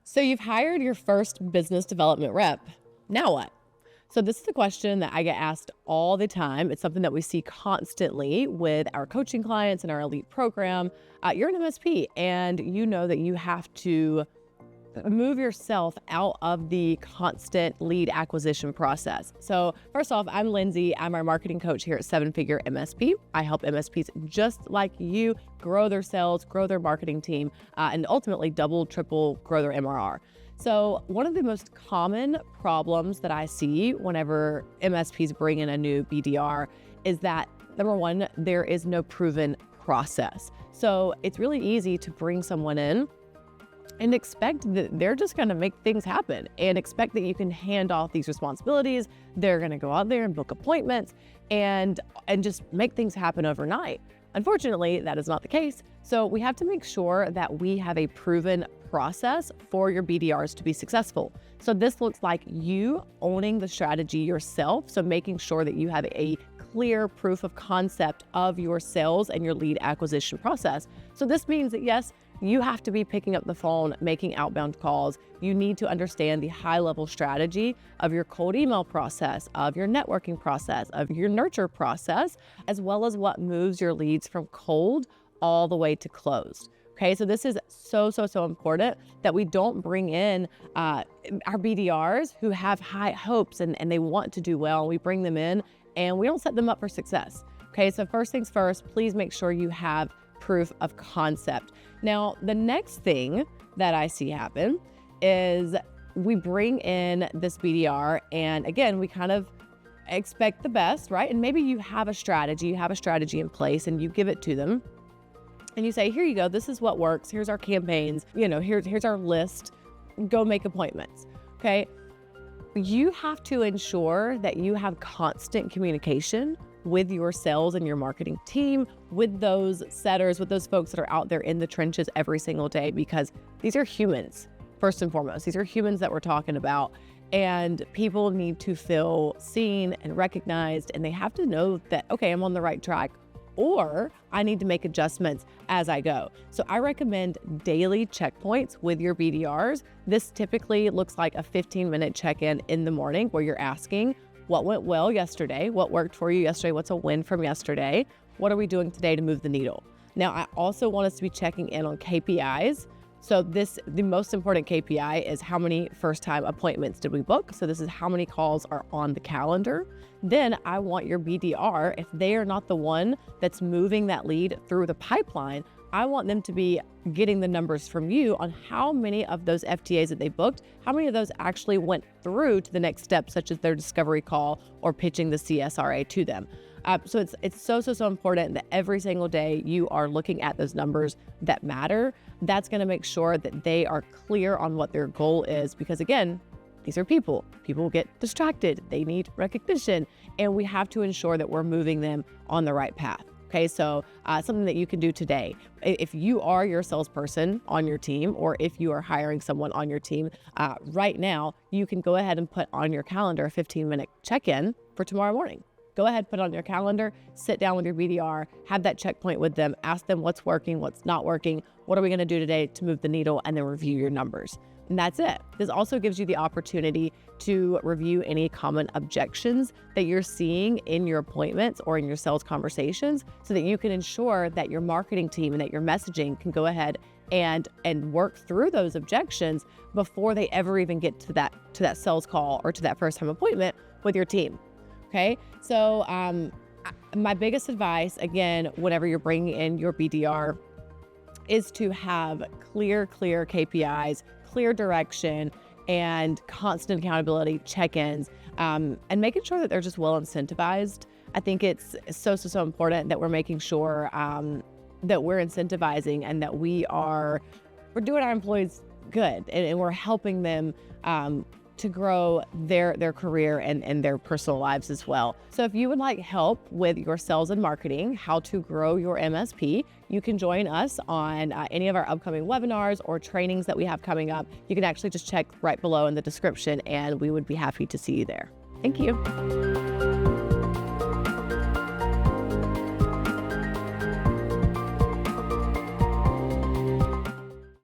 So you've hired your first business development rep. Now what? So this is a question that I get asked all the time. It's something that we see constantly with our coaching clients and our elite program. You're an MSP and you know that you have to move yourself out of the constant lead acquisition process. So first off, I'm Lindsey. I'm our marketing coach here at Seven Figure MSP. I help MSPs just like you grow their sales, grow their marketing team, and ultimately double, triple, grow their MRR. So one of the most common problems that I see whenever MSPs bring in a new BDR is that, number one, there is no proven process. So it's really easy to bring someone in and expect that they're just going to make things happen and expect that you can hand off these responsibilities. They're going to go out there and book appointments and just make things happen overnight. Unfortunately, that is not the case. So we have to make sure that we have a proven process for your BDRs to be successful. So this looks like you owning the strategy yourself. So making sure that you have a clear proof of concept of your sales and your lead acquisition process. So this means that yes, you have to be picking up the phone, making outbound calls. You need to understand the high-level strategy of your cold email process, of your networking process, of your nurture process, as well as what moves your leads from cold all the way to closed. Okay, so this is so important that we don't bring in our BDRs who have high hopes and they want to do well. We bring them in and we don't set them up for success. Okay, so first things first, please make sure you have proof of concept. Now, the next thing that I see happen is we bring in this BDR and again, we kind of expect the best, right? And maybe you have a strategy in place and you give it to them and you say, here you go, this is what works. Here's our campaigns, here's our list, go make appointments, okay? You have to ensure that you have constant communication with your sales and your marketing team, with those setters, with those folks that are out there in the trenches every single day, because these are humans, first and foremost. These are humans that we're talking about, and people need to feel seen and recognized, and they have to know that, okay, I'm on the right track, or I need to make adjustments as I go. So I recommend daily checkpoints with your BDRs. This typically looks like a 15-minute check-in in the morning where you're asking, what went well yesterday? What worked for you yesterday? What's a win from yesterday? What are we doing today to move the needle? Now, I also want us to be checking in on KPIs. So the most important KPI is how many first-time appointments did we book? So this is how many calls are on the calendar. Then I want your BDR, if they are not the one that's moving that lead through the pipeline, I want them to be getting the numbers from you on how many of those FTAs that they booked, how many of those actually went through to the next step, such as their discovery call or pitching the CSRA to them. So it's so important that every single day you are looking at those numbers that matter. That's going to make sure that they are clear on what their goal is, because again, these are people. People get distracted. They need recognition, and we have to ensure that we're moving them on the right path. Okay, so something that you can do today, if you are your salesperson on your team, or if you are hiring someone on your team right now, you can go ahead and put on your calendar a 15-minute check-in for tomorrow morning. Go ahead, put it on your calendar, sit down with your BDR, have that checkpoint with them, ask them what's working, what's not working, what are we gonna do today to move the needle, and then review your numbers. And that's it. This also gives you the opportunity to review any common objections that you're seeing in your appointments or in your sales conversations, so that you can ensure that your marketing team and that your messaging can go ahead and work through those objections before they ever even get to that sales call or to that first time appointment with your team. Okay, so my biggest advice, again, whenever you're bringing in your BDR, is to have clear KPIs, clear direction, and constant accountability check-ins, and making sure that they're just well incentivized. I think it's so important that we're making sure that we're incentivizing and that we're doing our employees good, and we're helping them to grow their career and their personal lives as well. So if you would like help with your sales and marketing, how to grow your MSP, you can join us on any of our upcoming webinars or trainings that we have coming up. You can actually just check right below in the description, and we would be happy to see you there. Thank you.